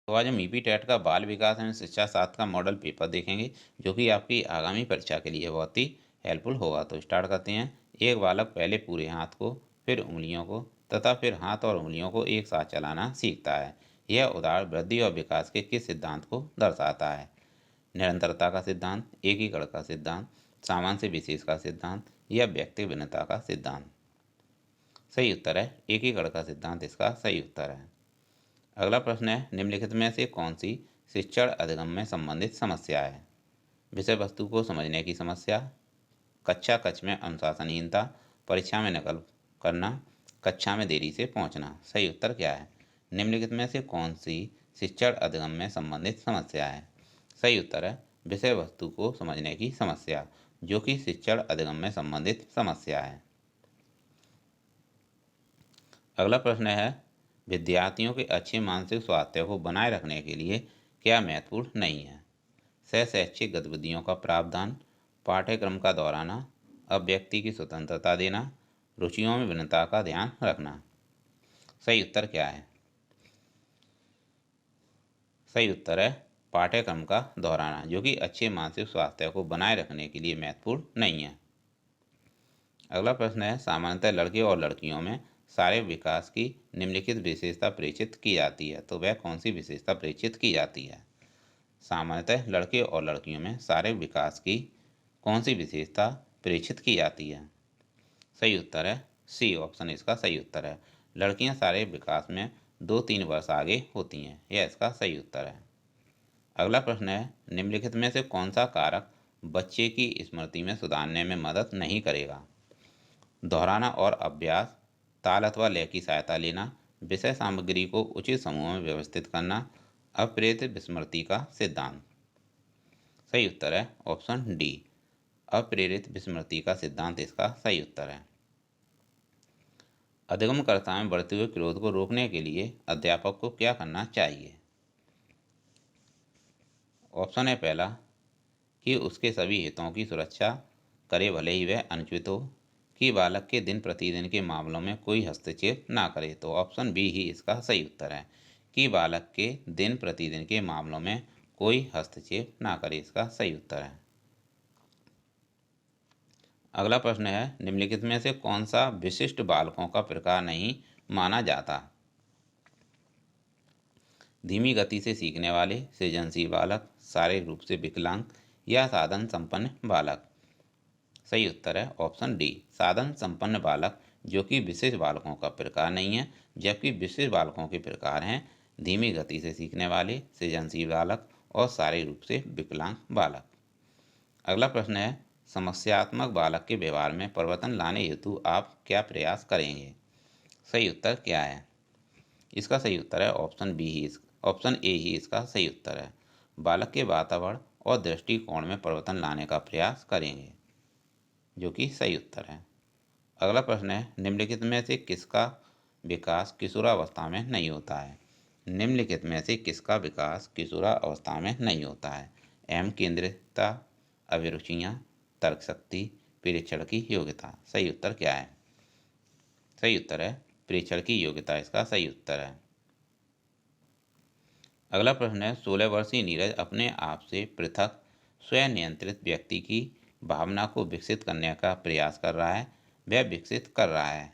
तो आज हम ईपी टेट का बाल विकास एवं शिक्षा शास्त्र का मॉडल पेपर देखेंगे, जो कि आपकी आगामी परीक्षा के लिए बहुत ही हेल्पफुल होगा। तो स्टार्ट करते हैं। एक बालक पहले पूरे हाथ को, फिर उंगलियों को तथा फिर हाथ और उंगलियों को एक साथ चलाना सीखता है। यह उदाहरण वृद्धि और विकास के किस सिद्धांत को दर्शाता है? निरंतरता का सिद्धांत, एकीकरण का सिद्धांत, सामान्य से विशेष का सिद्धांत या व्यक्ति भिन्नता का सिद्धांत? सही उत्तर है एकीकरण का सिद्धांत, इसका सही उत्तर है। अगला प्रश्न है, निम्नलिखित में से कौन सी शिक्षण अधिगम में संबंधित समस्या है? विषय वस्तु को समझने की समस्या, कक्षा कक्ष में अनुशासनहीनता, परीक्षा में नकल करना, कक्षा में देरी से पहुंचना। सही उत्तर क्या है? निम्नलिखित में से कौन सी शिक्षण अधिगम में संबंधित समस्या है? सही उत्तर है विषय वस्तु को समझने की समस्या, जो कि शिक्षण अधिगम में संबंधित समस्या है। अगला प्रश्न है, विद्यार्थियों के अच्छे मानसिक स्वास्थ्य को बनाए रखने के लिए क्या महत्वपूर्ण नहीं है? शैक्षिक गतिविधियों का प्रावधान, पाठ्यक्रम का दोहराना, अब व्यक्ति की स्वतंत्रता देना, रुचियों में भिन्नता का ध्यान रखना। सही उत्तर क्या है? सही उत्तर है पाठ्यक्रम का दोहराना, जो कि अच्छे मानसिक स्वास्थ्य को बनाए रखने के लिए महत्वपूर्ण नहीं है। अगला प्रश्न है, सामान्यतः लड़के और लड़कियों में शारीरिक विकास की निम्नलिखित विशेषता प्रेषित की जाती है, तो वह कौन सी विशेषता प्रेषित की जाती है? सामान्यतः लड़के और लड़कियों में शारीरिक विकास की कौन सी विशेषता प्रेषित की जाती है? सही उत्तर है सी ऑप्शन, इसका सही उत्तर है। लड़कियां शारीरिक विकास में 2-3 वर्ष आगे होती हैं, यह इसका सही उत्तर है। अगला प्रश्न है, निम्नलिखित में से कौन सा कारक बच्चे की स्मृति में सुधारने में मदद नहीं करेगा? दोहराना और अभ्यास, ताल अथवा लय की सहायता लेना, विषय सामग्री को उचित समूह में व्यवस्थित करना, अप्रेरित विस्मृति का सिद्धांत। सही उत्तर है ऑप्शन डी, अप्रेरित विस्मृति का सिद्धांत इसका सही उत्तर है। अधिगमकर्ता में बढ़ते हुए क्रोध को रोकने के लिए अध्यापक को क्या करना चाहिए? ऑप्शन है पहला, कि उसके सभी हितों की सुरक्षा करे भले ही वह अनुचित हो, कि बालक के दिन प्रतिदिन के मामलों में कोई हस्तक्षेप ना करे, तो ऑप्शन बी ही इसका सही उत्तर है, कि बालक के दिन प्रतिदिन के मामलों में कोई हस्तक्षेप ना करे, इसका सही उत्तर है। अगला प्रश्न है, निम्नलिखित में से कौन सा विशिष्ट बालकों का प्रकार नहीं माना जाता? धीमी गति से सीखने वाले, सृजनशील बालक, शारीरिक रूप से विकलांग या साधन संपन्न बालक। सही उत्तर है ऑप्शन डी, साधन संपन्न बालक, जो कि विशेष बालकों का प्रकार नहीं है, जबकि विशेष बालकों के प्रकार हैं धीमी गति से सीखने वाले, सृजनशील बालक और शारीरिक रूप से विकलांग बालक। अगला प्रश्न है, समस्यात्मक बालक के व्यवहार में परिवर्तन लाने हेतु आप क्या प्रयास करेंगे? सही उत्तर क्या है? इसका सही उत्तर है ऑप्शन ए ही इसका सही उत्तर है। बालक के वातावरण और दृष्टिकोण में परिवर्तन लाने का प्रयास करेंगे, जो कि सही उत्तर है। अगला प्रश्न है, निम्नलिखित में से किसका विकास किशोरावस्था में नहीं होता है? निम्नलिखित में से किसका विकास किशोरावस्था में नहीं होता है? अहम केंद्रितता, अभिरुचियाँ, तर्क शक्ति, प्रेक्षण की योग्यता। सही उत्तर क्या है? सही उत्तर है प्रेक्षण की योग्यता, इसका सही उत्तर है। अगला प्रश्न है, 16 वर्षीय नीरज अपने आप से पृथक स्वयं नियंत्रित व्यक्ति की भावना को विकसित करने का प्रयास कर रहा है, वह विकसित कर रहा है।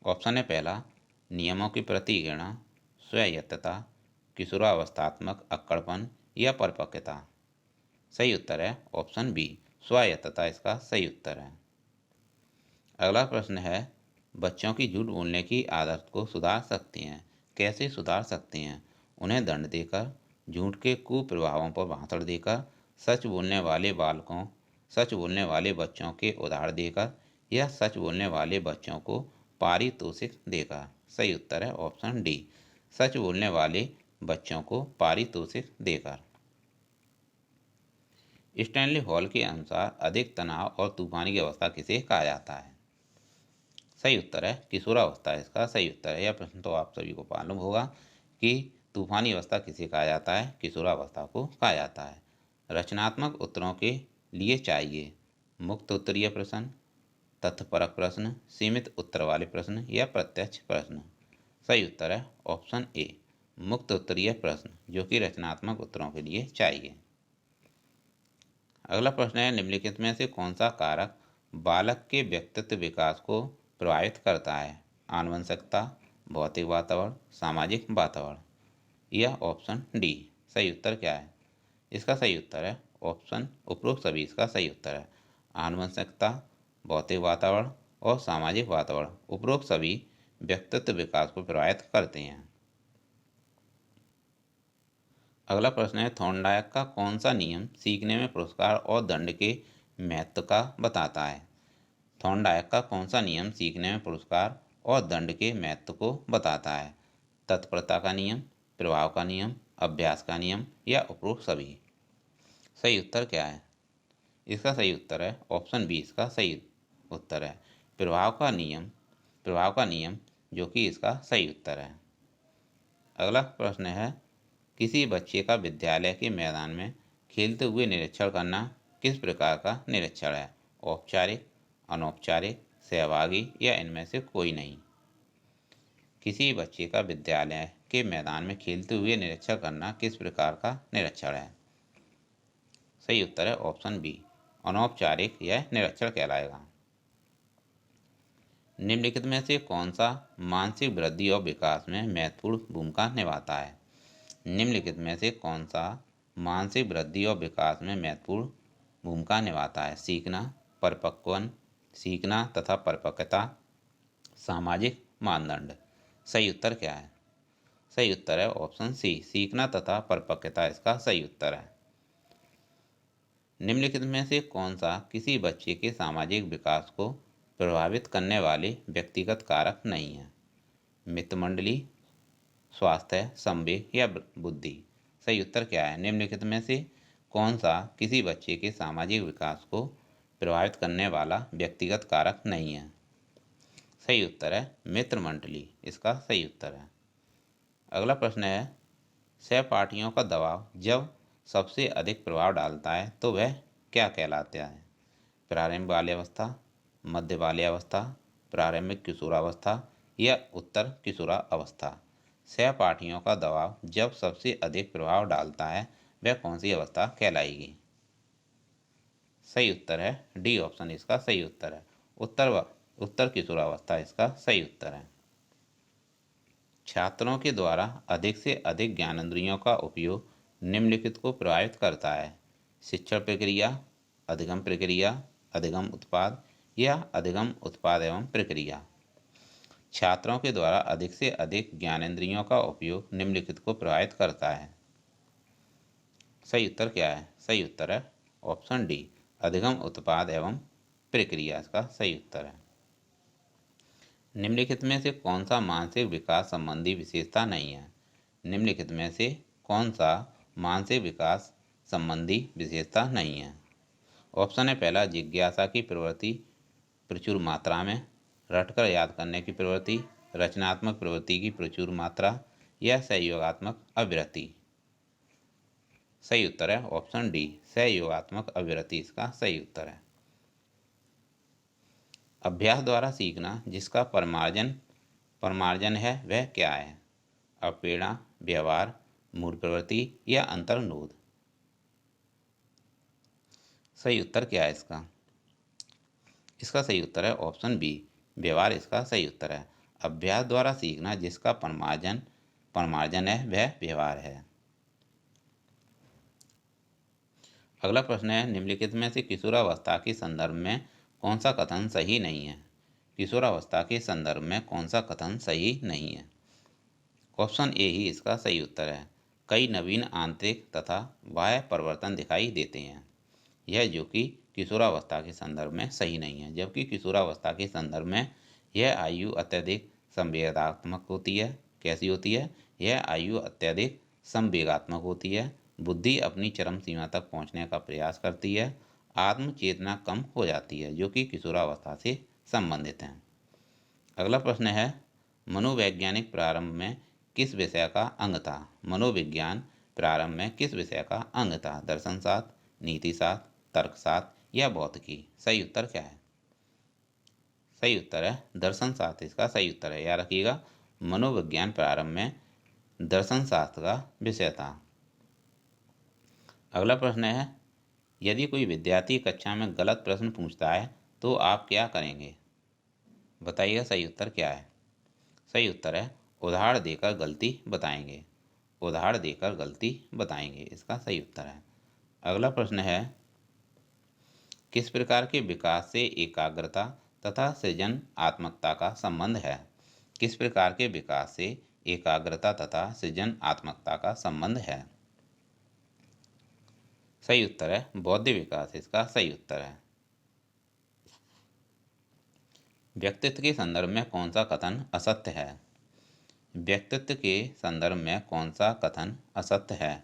ऑप्शन है पहला, नियमों के प्रति घृणा, स्वायत्तता, किशोरावस्थात्मक अक्कड़पन या परिपक्वता। सही उत्तर है ऑप्शन बी, स्वायत्तता, इसका सही उत्तर है। अगला प्रश्न है, बच्चों की झूठ बोलने की आदत को सुधार सकती हैं, कैसे सुधार सकती हैं? उन्हें दंड देकर, झूठ के कुप्रभावों पर भाषण देकर, सच बोलने वाले बालकों सच बोलने वाले बच्चों के उदाहरण देकर या सच बोलने वाले बच्चों को पारितोषिक देकर। सही उत्तर है ऑप्शन डी, सच बोलने वाले बच्चों को पारितोषिक देकर। स्टैनली हॉल के अनुसार अधिक तनाव और तूफानी की अवस्था किसे कहा जाता है? सही उत्तर है किशोरावस्था, इसका सही उत्तर है। यह प्रश्न तो आप सभी को मालूम होगा कि तूफानी अवस्था किसे कहा जाता है? किशोरावस्था को कहा जाता है। रचनात्मक उत्तरों के लिए चाहिए मुक्त उत्तरीय प्रश्न, तथ्यपरक प्रश्न, सीमित उत्तर वाले प्रश्न या प्रत्यक्ष प्रश्न। सही उत्तर है ऑप्शन ए, मुक्त उत्तरीय प्रश्न, जो कि रचनात्मक उत्तरों के लिए चाहिए। अगला प्रश्न है, निम्नलिखित में से कौन सा कारक बालक के व्यक्तित्व विकास को प्रभावित करता है? आनुवंशिकता, भौतिक वातावरण, सामाजिक वातावरण या ऑप्शन डी। सही उत्तर क्या है? इसका सही उत्तर है ऑप्शन उपरोक्त सभी इसका सही उत्तर है। आनुवंशिकता, भौतिक वातावरण और सामाजिक वातावरण उपरोक्त सभी व्यक्तित्व विकास को प्रभावित करते हैं। अगला प्रश्न है, थॉर्नडाइक का कौन सा नियम सीखने में पुरस्कार और दंड के महत्व का बताता है? थॉर्नडाइक का कौन सा नियम सीखने में पुरस्कार और दंड के महत्व को बताता है? तत्परता का नियम, प्रभाव का नियम, अभ्यास का नियम या उपरोक्त सभी? सही उत्तर क्या है? इसका सही उत्तर है ऑप्शन बी इसका सही उत्तर है, प्रभाव का नियम जो कि इसका सही उत्तर है। अगला प्रश्न है, किसी बच्चे का विद्यालय के मैदान में खेलते हुए निरीक्षण करना किस प्रकार का निरीक्षण है? औपचारिक, अनौपचारिक, सहभागी या इनमें से कोई नहीं? किसी बच्चे का विद्यालय के मैदान में खेलते हुए निरीक्षण करना किस प्रकार का निरीक्षण है? सही उत्तर है ऑप्शन बी, अनौपचारिक यह निरीक्षण कहलाएगा। निम्नलिखित में से कौन सा मानसिक वृद्धि और विकास में महत्वपूर्ण भूमिका निभाता है? निम्नलिखित में से कौन सा मानसिक वृद्धि और विकास में महत्वपूर्ण भूमिका निभाता है? सीखना तथा परिपक्वता, सामाजिक मानदंड। सही उत्तर क्या है? सही उत्तर है ऑप्शन सी, सीखना तथा परिपक्वता इसका सही उत्तर है। निम्नलिखित में से कौन सा किसी बच्चे के सामाजिक विकास को प्रभावित करने वाले व्यक्तिगत कारक नहीं है? मित्र मंडली, स्वास्थ्य, संवेग या बुद्धि? सही उत्तर क्या है? निम्नलिखित में से कौन सा किसी बच्चे के सामाजिक विकास को प्रभावित करने वाला व्यक्तिगत कारक नहीं है? सही उत्तर है मित्र मंडली इसका सही उत्तर है। अगला प्रश्न है, सहपाठियों का दबाव जब सबसे अधिक प्रभाव डालता है तो वह क्या कहलाता है? प्रारंभिक बाल्यावस्था, मध्य बाल्यावस्था, प्रारंभिक किशोरावस्था या उत्तर किशोरावस्था? सहपाठियों का दबाव जब सबसे अधिक प्रभाव डालता है वह कौन सी अवस्था कहलाएगी? सही उत्तर है डी ऑप्शन इसका सही उत्तर है, उत्तर किशोरावस्था इसका सही उत्तर है। छात्रों के द्वारा अधिक से अधिक ज्ञानेंद्रियों का उपयोग निम्नलिखित को प्रभावित करता है? शिक्षण प्रक्रिया, अधिगम उत्पाद या अधिगम उत्पाद एवं प्रक्रिया? छात्रों के द्वारा अधिक से अधिक ज्ञानेंद्रियों का उपयोग निम्नलिखित को प्रभावित करता है। सही उत्तर क्या है? सही उत्तर है ऑप्शन डी, अधिगम उत्पाद एवं प्रक्रिया इसका सही उत्तर है। निम्नलिखित में से कौन सा मानसिक विकास संबंधी विशेषता नहीं है? निम्नलिखित में से कौन सा मानसिक विकास संबंधी विशेषता नहीं है? ऑप्शन है पहला, जिज्ञासा की प्रवृत्ति प्रचुर मात्रा में, रटकर याद करने की प्रवृत्ति, रचनात्मक प्रवृत्ति की प्रचुर मात्रा या सहयोगात्मक अभिवृत्ति? सही उत्तर है ऑप्शन डी, सहयोगात्मक अभिवृत्ति इसका सही उत्तर है। अभ्यास द्वारा सीखना जिसका परमार्जन है वह क्या है? अवप्रेरणा, व्यवहार, मूल प्रवृत्ति या अंतर्निरोध? सही उत्तर क्या है इसका? इसका सही उत्तर है ऑप्शन बी, व्यवहार इसका सही उत्तर है। अभ्यास द्वारा सीखना जिसका परमार्जन है वह व्यवहार है। अगला प्रश्न है, निम्नलिखित में से किशोरावस्था के संदर्भ में कौन सा कथन सही नहीं है? किशोरावस्था के संदर्भ में कौन सा कथन सही नहीं है? ऑप्शन ए ही इसका सही उत्तर है। कई नवीन आंतरिक तथा बाह्य परिवर्तन दिखाई देते हैं, यह जो कि किशोरावस्था के संदर्भ में सही नहीं है। जबकि किशोरावस्था के संदर्भ में यह आयु अत्यधिक संवेगात्मक होती है। कैसी होती है? यह आयु अत्यधिक संवेगात्मक होती है। बुद्धि अपनी चरम सीमा तक पहुंचने का प्रयास करती है। आत्मचेतना कम हो जाती है, जो कि किशोरावस्था से संबंधित है। अगला प्रश्न है, मनोवैज्ञानिक प्रारंभ में किस विषय का अंग था? मनोविज्ञान प्रारंभ में किस विषय का अंग था? दर्शन शास्त्र, नीति शास्त्र, तर्कशास्त्र या भौतिकी? सही उत्तर क्या है? सही उत्तर है दर्शन शास्त्र इसका सही उत्तर है। याद रखिएगा, मनोविज्ञान प्रारंभ में दर्शन शास्त्र का विषय था। अगला प्रश्न है, यदि कोई विद्यार्थी कक्षा में गलत प्रश्न पूछता है तो आप क्या करेंगे? बताइएगा सही उत्तर क्या है। सही उत्तर है उदाहरण देकर गलती बताएंगे। उदाहरण देकर गलती बताएंगे, इसका सही उत्तर है। अगला प्रश्न है, किस प्रकार के विकास से एकाग्रता तथा सृजनात्मकता का संबंध है? किस प्रकार के विकास से एकाग्रता तथा सृजनात्मकता का संबंध है? सही उत्तर है बौद्धिक विकास, इसका सही उत्तर है। व्यक्तित्व के संदर्भ में कौन सा कथन असत्य है? व्यक्तित्व के संदर्भ में कौन सा कथन असत्य है?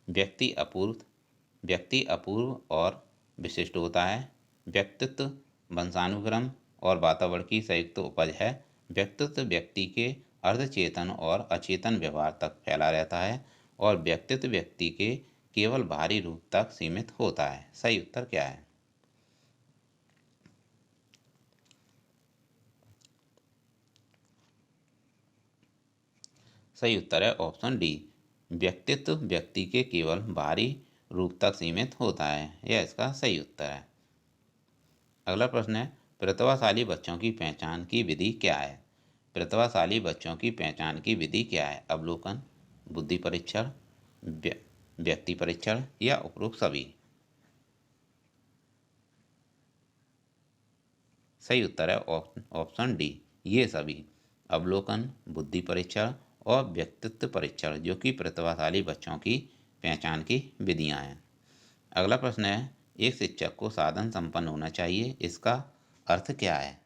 व्यक्ति अपूर्व और विशिष्ट होता है। व्यक्तित्व वंशानुक्रम और वातावरण की संयुक्त उपज है। व्यक्तित्व व्यक्ति के अर्धचेतन और अचेतन व्यवहार तक फैला रहता है और व्यक्तित्व व्यक्ति के केवल बाहरी रूप तक सीमित होता है। सही उत्तर क्या है? सही उत्तर है ऑप्शन डी, व्यक्तित्व व्यक्ति के केवल बाहरी रूप तक सीमित होता है। यह इसका सही उत्तर है। अगला प्रश्न है, प्रतिभाशाली बच्चों की पहचान की विधि क्या है? प्रतिभाशाली बच्चों की पहचान की विधि क्या है? अवलोकन, बुद्धि परीक्षण, व्यक्ति परीक्षण या उपरोक्त सभी? सही उत्तर है ऑप्शन डी, ये सभी। अवलोकन, बुद्धि परीक्षण और व्यक्तित्व परीक्षण जो कि प्रतिभाशाली बच्चों की पहचान की विधियां हैं। अगला प्रश्न है, एक शिक्षक को साधन संपन्न होना चाहिए, इसका अर्थ क्या है?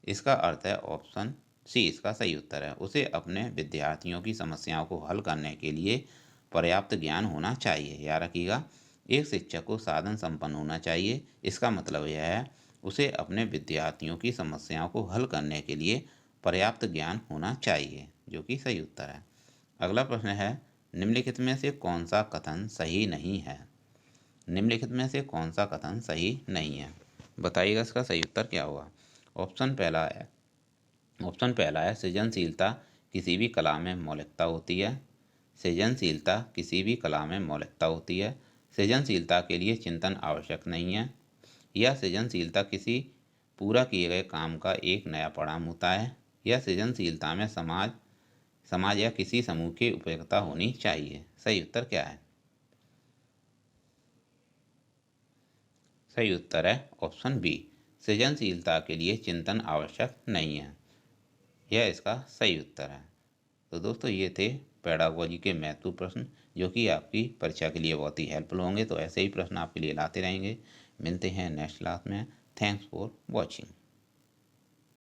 इसका अर्थ है ऑप्शन सी, इसका सही उत्तर है उसे अपने विद्यार्थियों की समस्याओं को हल करने के लिए पर्याप्त ज्ञान होना चाहिए। याद रखिएगा, एक शिक्षक को साधन संपन्न होना चाहिए, इसका मतलब यह है उसे अपने विद्यार्थियों की समस्याओं को हल करने के लिए पर्याप्त ज्ञान होना चाहिए, जो कि सही उत्तर है। अगला प्रश्न है, निम्नलिखित में से कौन सा कथन सही नहीं है? निम्नलिखित में से कौन सा कथन सही नहीं है? बताइएगा इसका सही उत्तर क्या होगा। ऑप्शन पहला है सृजनशीलता किसी भी कला में मौलिकता होती है। सृजनशीलता किसी भी कला में मौलिकता होती है। सृजनशीलता के लिए चिंतन आवश्यक नहीं है। या सृजनशीलता किसी पूरा किए गए काम का एक नया परिणाम होता है। या सृजनशीलता में समाज या किसी समूह की उपयोगिता होनी चाहिए। सही उत्तर क्या है? सही उत्तर है ऑप्शन बी, सृजनशीलता के लिए चिंतन आवश्यक नहीं है। यह इसका सही उत्तर है। तो दोस्तों, ये थे पेडागोजी के महत्वपूर्ण प्रश्न जो कि आपकी परीक्षा के लिए बहुत ही हेल्पफुल होंगे। तो ऐसे ही प्रश्न आपके लिए लाते रहेंगे। मिलते हैं नेक्स्ट क्लास में। Thanks for watching.